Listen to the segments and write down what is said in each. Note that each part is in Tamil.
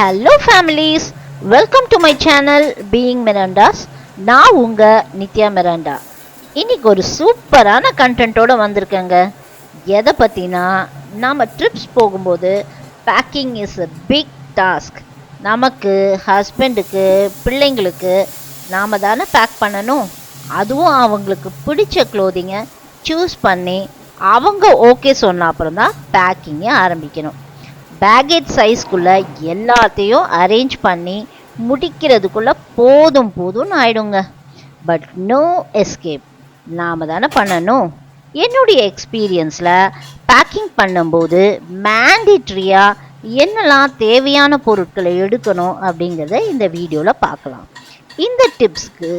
Hello families, welcome to my channel being Mirandas. நான் உங்கள் நித்யா மிராண்டா. இன்னைக்கு ஒரு சூப்பரான கண்டென்ட்டோடு வந்திருக்கேங்க. எதை பற்றினா, நாம் ட்ரிப்ஸ் போகும்போது packing is a big task. நமக்கு, ஹஸ்பண்டுக்கு, பிள்ளைங்களுக்கு நாம் தானே பேக் பண்ணணும். அதுவும் அவங்களுக்கு பிடிச்ச க்ளோதிங்கை சூஸ் பண்ணி அவங்க ஓகே சொன்ன அப்புறம் தான் பேக்கிங்கை ஆரம்பிக்கணும். பேக்கேஜ் சைஸ்க்குள்ளே எல்லாத்தையும் அரேஞ்ச் பண்ணி முடிக்கிறதுக்குள்ளே போதும்னு ஆயிடுங்க. பட் நோ எஸ்கேப், நாம் தானே பண்ணணும். என்னுடைய எக்ஸ்பீரியன்ஸில் பேக்கிங் பண்ணும்போது மேண்டிட்ரியாக என்னெல்லாம் தேவையான பொருட்களை எடுக்கணும் அப்படிங்கிறத இந்த வீடியோவில் பார்க்கலாம். இந்த டிப்ஸ்க்கு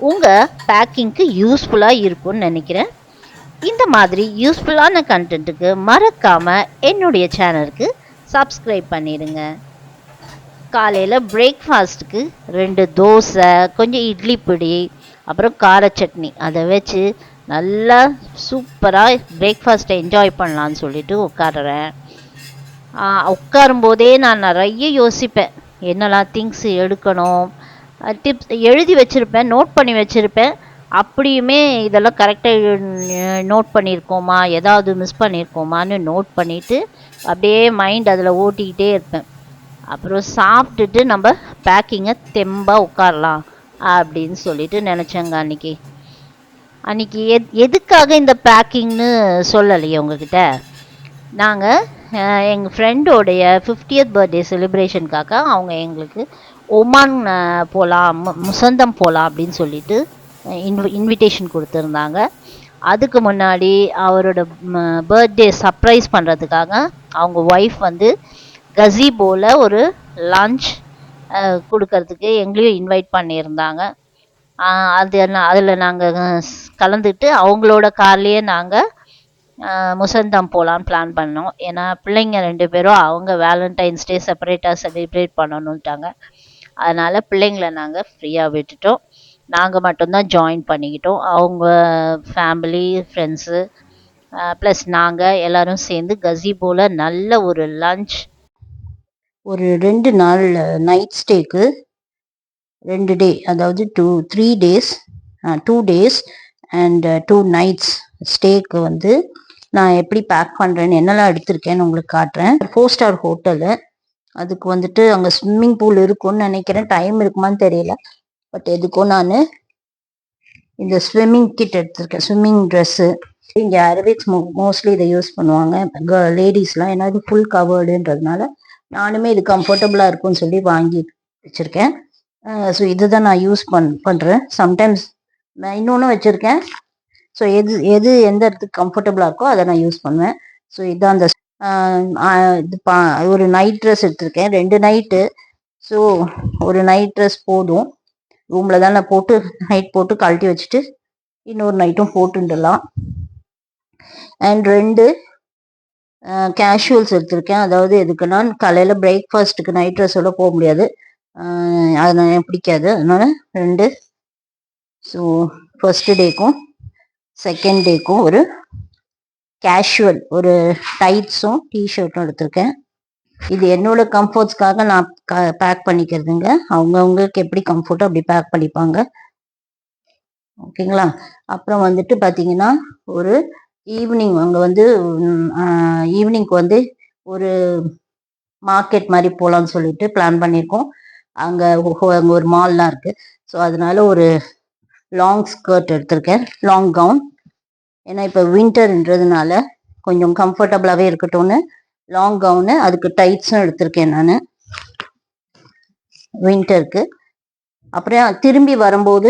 உங்கள் பேக்கிங்க்கு யூஸ்ஃபுல்லாக இருக்கும்னு நினைக்கிறேன். இந்த மாதிரி யூஸ்ஃபுல்லான கண்டென்ட்டுக்கு மறக்காமல் என்னுடைய சேனலுக்கு சப்ஸ்கிரைப் பண்ணிடுங்க. காலையில் பிரேக்ஃபாஸ்ட்டுக்கு 2 தோசை, கொஞ்சம் இட்லி பொடி, அப்புறம் கார சட்னி, அதை வச்சு நல்லா சூப்பராக பிரேக்ஃபாஸ்ட்டை என்ஜாய் பண்ணலான்னு சொல்லிட்டு உட்காடுறேன். உட்காரும்போதே நான் நிறைய யோசிப்பேன், என்னெல்லாம் திங்ஸ் எடுக்கணும், டிப்ஸ் எழுதி வச்சுருப்பேன், நோட் பண்ணி வச்சுருப்பேன். அப்படியுமே இதெல்லாம் கரெக்டாக நோட் பண்ணியிருக்கோமா, ஏதாவது மிஸ் பண்ணியிருக்கோமான்னு நோட் பண்ணிவிட்டு அப்படியே மைண்ட் அதில் ஓட்டிக்கிட்டே இருப்பேன். அப்புறம் சாப்பிட்டுட்டு நம்ம பேக்கிங்கை தெம்பாக உட்காரலாம் அப்படின்னு சொல்லிட்டு நினச்சேங்க. அன்றைக்கி எதுக்காக இந்த பேக்கிங்னு சொல்லலையே உங்ககிட்ட. நாங்கள் எங்கள் ஃப்ரெண்டோடைய 50th பர்த்டே செலிப்ரேஷனுக்காக அவங்க எங்களுக்கு ஒமான் போகலாம், முசந்தம் போகலாம் அப்படின்னு சொல்லிட்டு இன்விடேஷன் கொடுத்துருந்தாங்க. அதுக்கு முன்னாடி அவரோட பர்த்டே சர்ப்ரைஸ் பண்ணுறதுக்காக அவங்க ஒய்ஃப் வந்து கஸீபோவில் ஒரு லன்ச் கொடுக்கறதுக்கு எங்களையும் இன்வைட் பண்ணியிருந்தாங்க. அதில் நாங்கள் கலந்துட்டு அவங்களோட கார்லேயே நாங்கள் முசந்தம் போகலான்னு பிளான் பண்ணோம். ஏன்னா பிள்ளைங்க 2 பேரும் அவங்க வேலண்டைன்ஸ் டே செப்பரேட்டாக செலிப்ரேட் பண்ணணுன்ட்டாங்க. அதனால் பிள்ளைங்களை நாங்கள் ஃப்ரீயாக விட்டுட்டோம். நாங்கள் மட்டும்தான் ஜாயின் பண்ணிக்கிட்டோம். அவங்க ஃபேமிலி, ஃப்ரெண்ட்ஸு ப்ளஸ் நாங்கள் எல்லோரும் சேர்ந்து கஸீபோவில் நல்ல ஒரு லன்ச், ஒரு 2 நாள் நைட் ஸ்டேக்கு 2 டே, அதாவது 3 டேஸ் 2 டேஸ் அண்ட் 2 நைட்ஸ் ஸ்டேக்கு வந்து நான் எப்படி பேக் பண்ணுறேன்னு, என்னெல்லாம் எடுத்திருக்கேன்னு உங்களுக்கு காட்டுறேன். 4 ஸ்டார் ஹோட்டலு. அதுக்கு வந்துட்டு அங்கே ஸ்விம்மிங் பூல் இருக்கும்னு நினைக்கிறேன். டைம் இருக்குமான்னு தெரியல. பட் எதுக்கும் நான் இந்த ஸ்விம்மிங் கிட் எடுத்திருக்கேன், ஸ்விம்மிங் ட்ரெஸ்ஸு. இங்கே அரபிக்ஸ் மோஸ்ட்லி இதை யூஸ் பண்ணுவாங்க லேடிஸ்லாம். ஏன்னா இது ஃபுல் கவர்டுன்றதுனால நானுமே இது கம்ஃபர்டபுளாக இருக்கும்னு சொல்லி வாங்கி வச்சுருக்கேன். ஸோ இதுதான் நான் யூஸ் பண்ணுறேன். சம்டைம்ஸ் நான் இன்னொன்று வச்சுருக்கேன். ஸோ எது எந்த இடத்துக்கு கம்ஃபர்டபுளாக இருக்கோ அதை நான் யூஸ் பண்ணுவேன். ஸோ இதுதான் அந்த ஒரு நைட் ட்ரெஸ் எடுத்திருக்கேன், 2 நைட்டு. ஸோ ஒரு நைட் ட்ரெஸ் போதும். ரூமில் தான் நான் போட்டு நைட் போட்டு கழட்டி வச்சுட்டு இன்னொரு நைட்டும் போட்டுடலாம். அண்ட் 2 கேஷுவல்ஸ் எடுத்திருக்கேன். அதாவது எதுக்குன்னா, காலையில் பிரேக்ஃபாஸ்ட்டுக்கு நைட் ட்ரெஸ்ஸோட போக முடியாது, அது நான் பிடிக்காது. அதனால 2. ஸோ ஃபர்ஸ்ட் டேக்கும் செகண்ட் டேக்கும் ஒரு கேஷுவல், ஒரு டைட்ஸும் டிஷர்ட்டும் எடுத்திருக்கேன். இது என்னோட கம்ஃபர்ட்ஸ்க்காக நான் பேக் பண்ணிக்கிறதுங்க. அவங்கவுங்களுக்கு எப்படி கம்ஃபர்ட்டோ அப்படி பேக் பண்ணிப்பாங்க. ஓகேங்களா. அப்புறம் வந்துட்டு பார்த்தீங்கன்னா, ஒரு ஈவினிங் அங்கே வந்து ஈவினிங்க்கு வந்து ஒரு மார்க்கெட் மாதிரி போகலான்னு சொல்லிட்டு பிளான் பண்ணியிருக்கோம். அங்கே ஒரு மால்லாம் இருக்குது. ஸோ அதனால ஒரு லாங் ஸ்கர்ட் எடுத்திருக்கேன், லாங் கவுன். ஏன்னா இப்போ வின்டர்ன்றதுனால கொஞ்சம் கம்ஃபர்டபுளாகவே இருக்கட்டும்னு லாங் கவுனு, அதுக்கு டைட்ஸும் எடுத்திருக்கேன் நான் வின்டருக்கு. அப்புறம் திரும்பி வரும்போது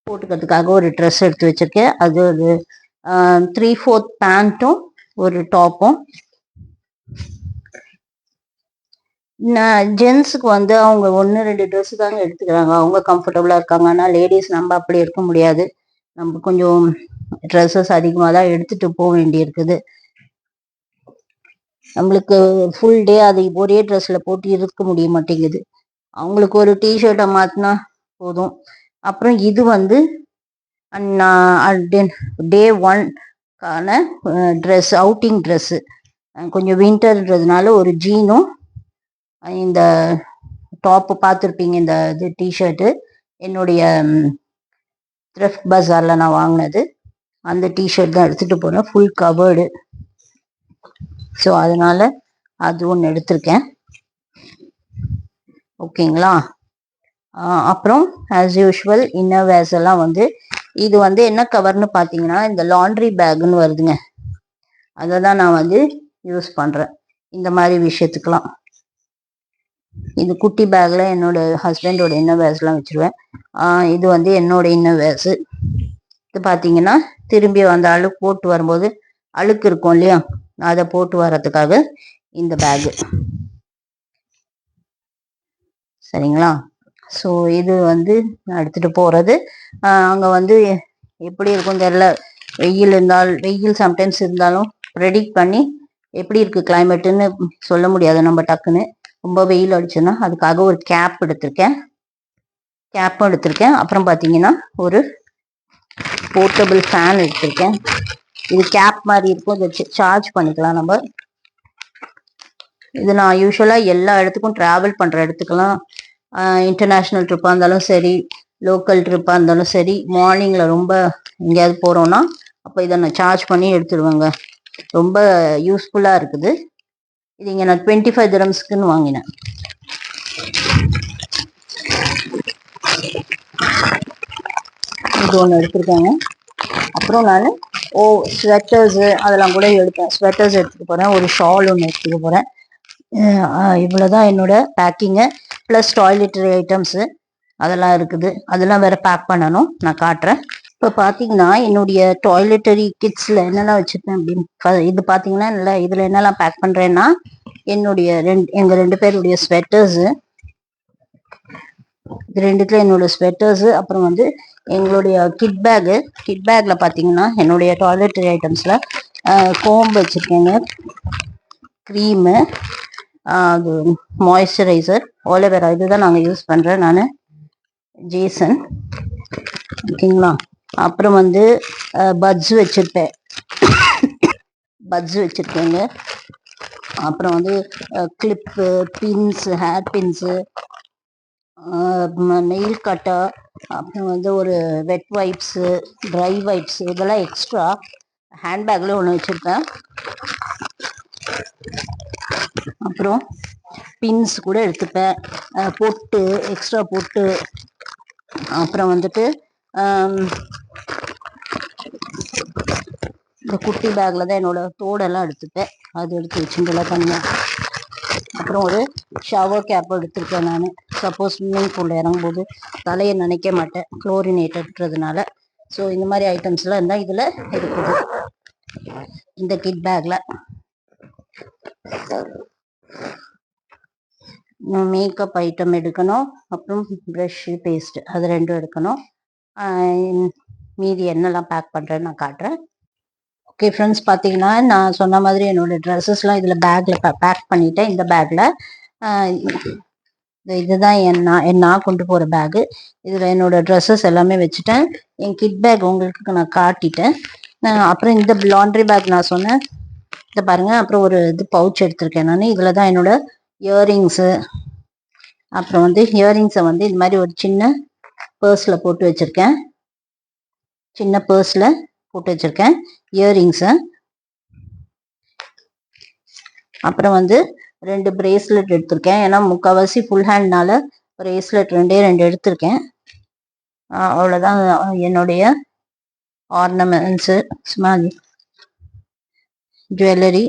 போட்டுக்கிறதுக்காக ஒரு ட்ரெஸ் எடுத்து வச்சுருக்கேன். அது ஒரு 3/4 பேண்ட்டும் ஒரு டாப்பும். ஜென்ஸுக்கு வந்து அவங்க 1-2 ட்ரெஸ்ஸு தாங்க எடுத்துக்கிறாங்க, அவங்க கம்ஃபர்டபுளாக இருக்காங்க. ஆனால் லேடிஸ் நம்ம அப்படி இருக்க முடியாது. நம்ம கொஞ்சம் ட்ரெஸ்ஸஸ் அதிகமாக தான் எடுத்துகிட்டு போக வேண்டியிருக்குது. நம்மளுக்கு ஃபுல் டே அது ஒரே ட்ரெஸ்ஸில் போட்டு இருக்க முடிய மாட்டேங்குது. அவங்களுக்கு ஒரு டிஷர்ட்டை மாற்றினா போதும். அப்புறம் இது வந்து டே 1க்கான ட்ரெஸ், அவுட்டிங் ட்ரெஸ்ஸு. கொஞ்சம் வின்டர்ன்றதுனால ஒரு ஜீனும் இந்த டாப்பு பார்த்துருப்பீங்க, இந்த இது டிஷர்ட்டு என்னுடைய த்ரிஃப்ட் பஜாரில் நான் வாங்கினது. அந்த டிஷர்ட் தான் எடுத்துகிட்டு போகிறேன், ஃபுல் கவர்டு. ஸோ அதனால் அது ஒன்று எடுத்திருக்கேன். ஓகேங்களா. அப்புறம் ஆஸ் யூஷுவல் இன்னர் வேர்ஸ் எல்லாம் இது என்ன கவர்னு பார்த்தீங்கன்னா இந்த லாண்ட்ரி பேக்குன்னு வருதுங்க. அதை தான் நான் யூஸ் பண்ணுறேன் இந்த மாதிரி விஷயத்துக்கெலாம். இது குட்டி பேக்கில் என்னோட ஹஸ்பண்டோட இன்னர் வேர்ஸ்லாம் வச்சுருவேன். இது என்னோட இன்னர் வேர்ஸு. இது பார்த்தீங்கன்னா திரும்பி அந்த அழுக்கு போட்டு வரும்போது அழுக்கு இருக்கும் இல்லையா, அதை போட்டு வர்றதுக்காக இந்த பேகு. சரிங்களா. ஸோ இது நான் எடுத்துகிட்டு போகிறது. அங்கே எப்படி இருக்கும் தெரியல, வெயில் சம்டைம்ஸ் இருந்தாலும் ப்ரெடிக்ட் பண்ணி எப்படி இருக்குது கிளைமேட்டுன்னு சொல்ல முடியாது நம்ம டக்குன்னு. ரொம்ப வெயில் அடிச்சுன்னா அதுக்காக ஒரு கேப்பும் எடுத்திருக்கேன். அப்புறம் பார்த்தீங்கன்னா ஒரு போர்ட்டபிள் ஃபேன் எடுத்திருக்கேன். இது கேப் மாதிரி இருக்கும், இதை சார்ஜ் பண்ணிக்கலாம் நம்ம. இது நான் யூஸ்வலாக எல்லா இடத்துக்கும் ட்ராவல் பண்ணுற இடத்துக்கெல்லாம், இன்டர்நேஷ்னல் ட்ரிப்பாக இருந்தாலும் சரி, லோக்கல் ட்ரிப்பாக இருந்தாலும் சரி, மார்னிங்கில் ரொம்ப எங்கேயாவது போகிறோன்னா அப்போ இதை நான் சார்ஜ் பண்ணி எடுத்துடுவேங்க. ரொம்ப யூஸ்ஃபுல்லாக இருக்குது. இது இங்கே நான் 25 dirhamsக்குன்னு வாங்கினேன். இது ஒன்று எடுத்திருக்கேங்க. அப்புறம் நான் ஸ்வெட்டர்ஸு அதெல்லாம் கூட எடுத்தேன். ஸ்வெட்டர்ஸ் எடுத்துகிட்டு போகிறேன், ஒரு ஷால் ஒன்று எடுத்துகிட்டு போகிறேன். இவ்வளோதான் என்னோட பேக்கிங்கு. ப்ளஸ் டாய்லெட்டரி ஐட்டம்ஸு அதெல்லாம் இருக்குது, அதெல்லாம் வேறு பேக் பண்ணணும், நான் காட்டுறேன். இப்போ பார்த்தீங்கன்னா என்னுடைய டாய்லெட்டரி கிட்ஸில் என்னெல்லாம் வச்சுருக்கேன் அப்படின்னு இது பார்த்தீங்கன்னா இல்லை, இதில் என்னெல்லாம் பேக் பண்ணுறேன்னா எங்கள் 2 பேருடைய ஸ்வெட்டர்ஸு, இது 2த்துல என்னோட ஸ்வெட்டர்ஸு. அப்புறம் எங்களுடைய கிட் பேக்கில் பார்த்தீங்கன்னா என்னுடைய டாய்லெட்டரி ஐட்டம்ஸில் கோம்பு வச்சுருக்கேங்க, க்ரீமு, அது மாய்ஸ்சரைசர், ஓலோவேரா, இதுதான் நாங்கள் யூஸ் பண்ணுறேன் நான், ஜேசன். ஓகேங்களா. அப்புறம் பட்ஸ் வச்சுருக்கேங்க. அப்புறம் clip, pins, hair pins, nail cutter, அப்புறம் ஒரு வெட் வைப்ஸு, ட்ரை வைப்ஸு, இதெல்லாம் எக்ஸ்ட்ரா ஹேண்ட்பேக்கில் ஒன்று வச்சுருக்கேன். அப்புறம் பின்ஸ் கூட எடுத்துப்பேன், பொட்டு, எக்ஸ்ட்ரா பொட்டு. அப்புறம் இந்த குட்டி பேக்கில் தான் என்னோட தோடெல்லாம் எடுத்துப்பேன், அது எடுத்து வச்சுட்டுலாம் தனியாக. அப்புறம் ஒரு ஷவர் கேப் எடுத்திருக்கேன் நான், சப்போஸ் ஸ்விம்மிங் பூலில் இறங்கும்போது தலையை நினைக்க மாட்டேன், குளோரினேட்டட்ன்றதுனால. ஸோ இந்த மாதிரி ஐட்டம்ஸ்லாம் இருந்தால் இதில் இருக்குது இந்த கிட் பேக்கில். மேக்கப் ஐட்டம் எடுக்கணும், அப்புறம் ப்ரஷ்ஷு, பேஸ்ட்டு, அது 2 எடுக்கணும். மீதி என்னெல்லாம் பேக் பண்ணுறேன்னு நான் காட்டுறேன். ஓகே ஃப்ரெண்ட்ஸ், பார்த்தீங்கன்னா நான் சொன்ன மாதிரி என்னோடய ட்ரெஸ்ஸஸ்லாம் இதில் பேக்கில் பேக் பண்ணிட்டேன். இந்த பேக்கில் இதுதான் நான் கொண்டு போகிற பேகு. இதில் என்னோடய ட்ரெஸ்ஸஸ் எல்லாமே வச்சுட்டேன். என் கிட் பேக் உங்களுக்கு நான் காட்டிட்டேன். அப்புறம் இந்த லாண்ட்ரி பேக் நான் சொன்னேன், இதை பாருங்கள். அப்புறம் ஒரு பவுச் எடுத்திருக்கேன் நான், இதில் தான் என்னோட இயரிங்ஸு. அப்புறம் இயரிங்ஸை இது மாதிரி ஒரு சின்ன பர்ஸில் போட்டு வச்சுருக்கேன், இயரிங்ஸை. அப்புறம் 2 பிரேஸ்லெட் எடுத்திருக்கேன், ஏன்னா முக்கால்வாசி ஃபுல் ஹேண்ட்னால பிரேஸ்லெட் 2 எடுத்திருக்கேன். அவ்வளோதான் என்னுடைய ஆர்னமெண்ட்ஸு, ஸ்மால் ஜுவல்லரி.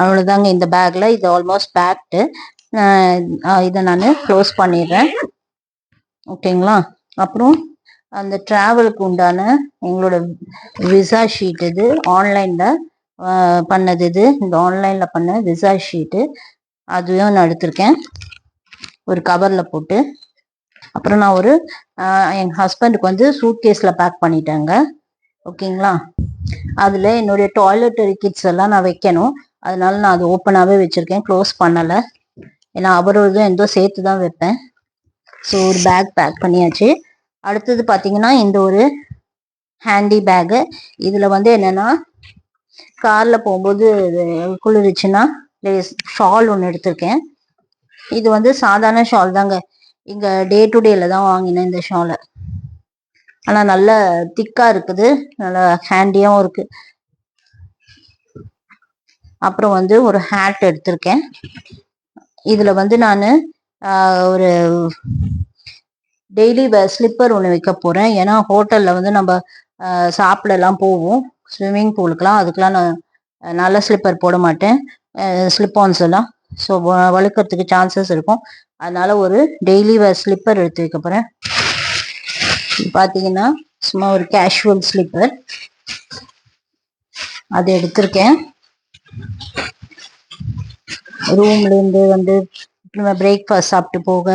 அவ்வளோதாங்க இந்த பேக்கில். இது ஆல்மோஸ்ட் பேக்டு. இதை நான் க்ளோஸ் பண்ணிடுறேன். ஓகேங்களா. அப்புறம் அந்த ட்ராவலுக்கு உண்டான எங்களோட விசா ஷீட், இது ஆன்லைனில் பண்ணது, இந்த ஆன்லைனில் பண்ண விசா ஷீட்டு, அதுவும் நான் எடுத்திருக்கேன் ஒரு கவரில் போட்டு. அப்புறம் நான் எங்கள் ஹஸ்பண்டுக்கு சூட்கேஸில் பேக் பண்ணிட்டேங்க. ஓகேங்களா. அதில் என்னுடைய டாய்லெட்டரி கிட்ஸ் எல்லாம் நான் வைக்கணும், அதனால நான் அது ஓப்பனாகவே வச்சுருக்கேன், க்ளோஸ் பண்ணலை. ஏன்னா அவரோடதும் எந்தோ சேர்த்து தான் வைப்பேன். ஸோ ஒரு பேக் பண்ணியாச்சு. அடுத்தது பார்த்தீங்கன்னா இந்த ஒரு ஹேண்டி பேகு. இதில் என்னென்னா காரில் போகும்போது குளிருச்சுன்னா ஷால் ஒன்று எடுத்திருக்கேன். இது வந்து சாதாரண ஷால் தாங்க. இங்கே டே டு டேல தான் வாங்கினேன் இந்த ஷாலை. ஆனால் நல்ல திக்காக இருக்குது, நல்லா ஹேண்டியாகவும் இருக்குது. அப்புறம் வந்து ஒரு ஹேட் எடுத்திருக்கேன். இதில் வந்து நான் ஒரு டெய்லி ஸ்லிப்பர் ஒன்று வைக்க போகிறேன். ஏன்னா ஹோட்டலில் வந்து நம்ம சாப்பிடலாம் போவோம், ஸ்விம்மிங் பூலுக்கெலாம். அதுக்கெலாம் நான் நல்ல ஸ்லிப்பர் போட மாட்டேன், ஸ்லிப்பான்ஸ் எல்லாம். ஸோ வழுக்கிறதுக்கு சான்சஸ் இருக்கும். அதனால ஒரு டெய்லி ஸ்லிப்பர் எடுத்து வைக்க போகிறேன். பார்த்தீங்கன்னா சும்மா ஒரு கேஷுவல் ஸ்லிப்பர் அது எடுத்திருக்கேன். ரூம்லேருந்து வந்து பிரேக்ஃபாஸ்ட் சாப்பிட்டு போக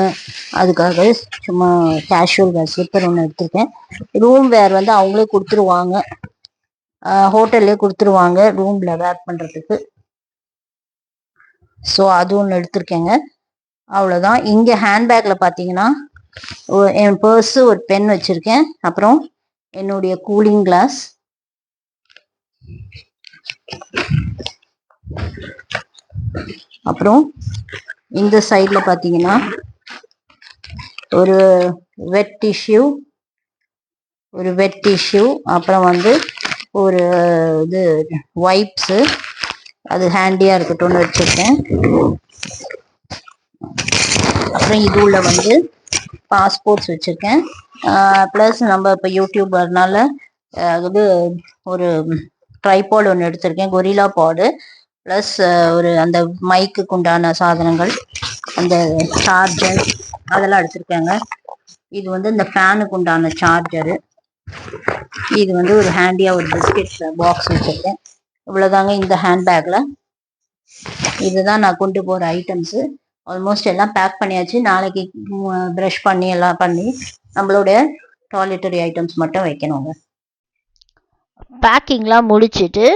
அதுக்காக சும்மா கேஷுவல் வேர் ஸ்லிப்பர் ஒன்று எடுத்திருக்கேன். ரூம் வேர் வந்து அவங்களே கொடுத்துருவாங்க, ஹோட்டல்லே கொடுத்துருவாங்க ரூமில் வேர் பண்ணுறதுக்கு. ஸோ அது ஒன்று எடுத்திருக்கேங்க. அவ்வளோதான். இங்கே ஹேண்ட்பேக்கில் பார்த்தீங்கன்னா என் பர்ஸு, ஒரு பென் வச்சுருக்கேன், அப்புறம் என்னுடைய கூலிங் கிளாஸ், அப்புறம் இந்த சைடில் பார்த்தீங்கன்னா ஒரு வெட் டிஷ்யூ, அப்புறம் வந்து ஒரு இது வைப்ஸு, அது ஹேண்டியாக இருக்கட்டும்னு வச்சுருக்கேன். அப்புறம் இது உள்ள வந்து பாஸ்போர்ட்ஸ் வச்சுருக்கேன். ப்ளஸ் நம்ம இப்போ யூடியூபர்னால அது ஒரு ட்ரைபாட் ஒன்று எடுத்திருக்கேன், கொரில்லா பாடு. ப்ளஸ் ஒரு அந்த மைக்குக்கு உண்டான சாதனங்கள், அந்த சார்ஜர் அதெல்லாம் எடுத்திருக்கேங்க. இது வந்து இந்த ஃபேனுக்கு உண்டான சார்ஜரு. இது வந்து ஒரு ஹேண்டியாக ஒரு பிஸ்கெட் பாக்ஸ் வச்சுருக்கேன். இவ்வளோதாங்க இந்த ஹேண்ட்பேக்கில். இதுதான் நான் கொண்டு போகிற ஐட்டம்ஸு. ஆல்மோஸ்ட் எல்லாம் பேக் பண்ணியாச்சு. நாளைக்கு ப்ரஷ் பண்ணி எல்லாம் பண்ணி நம்மளுடைய டாய்லெட்டரி ஐட்டம்ஸ் மட்டும் வைக்கணுங்க. பேக்கிங்லாம் முடிச்சுட்டு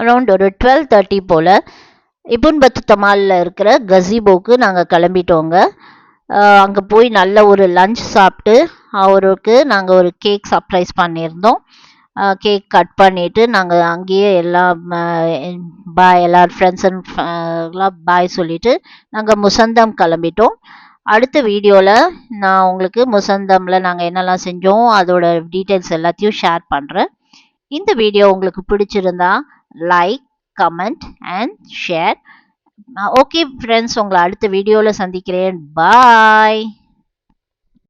அரௌண்ட் ஒரு 12:30 போல் இபுன் பத்துத்தமாலில் இருக்கிற கஸிபோக்கு நாங்கள் கிளம்பிட்டோங்க. அங்கே போய் நல்ல ஒரு லஞ்ச் சாப்பிட்டு அவருக்கு நாங்கள் ஒரு கேக் சர்ப்ரைஸ் பண்ணியிருந்தோம். கேக் கட் பண்ணிவிட்டு நாங்கள் அங்கேயே எல்லாம் பாய், எல்லார் ஃப்ரெண்ட்ஸ் எல்லாம் பாய் சொல்லிவிட்டு நாங்கள் முசந்தம் கிளம்பிட்டோம். அடுத்த வீடியோவில் நான் உங்களுக்கு முசந்தமில் நாங்கள் என்னெல்லாம் செஞ்சோம் அதோட டீட்டெயில்ஸ் எல்லாத்தையும் ஷேர் பண்ணுறேன். இந்த வீடியோ உங்களுக்கு பிடிச்சிருந்தா like, comment and share. Okay friends, உங்களை அடுத்த வீடியோவில் சந்திக்கிறேன். பாய்.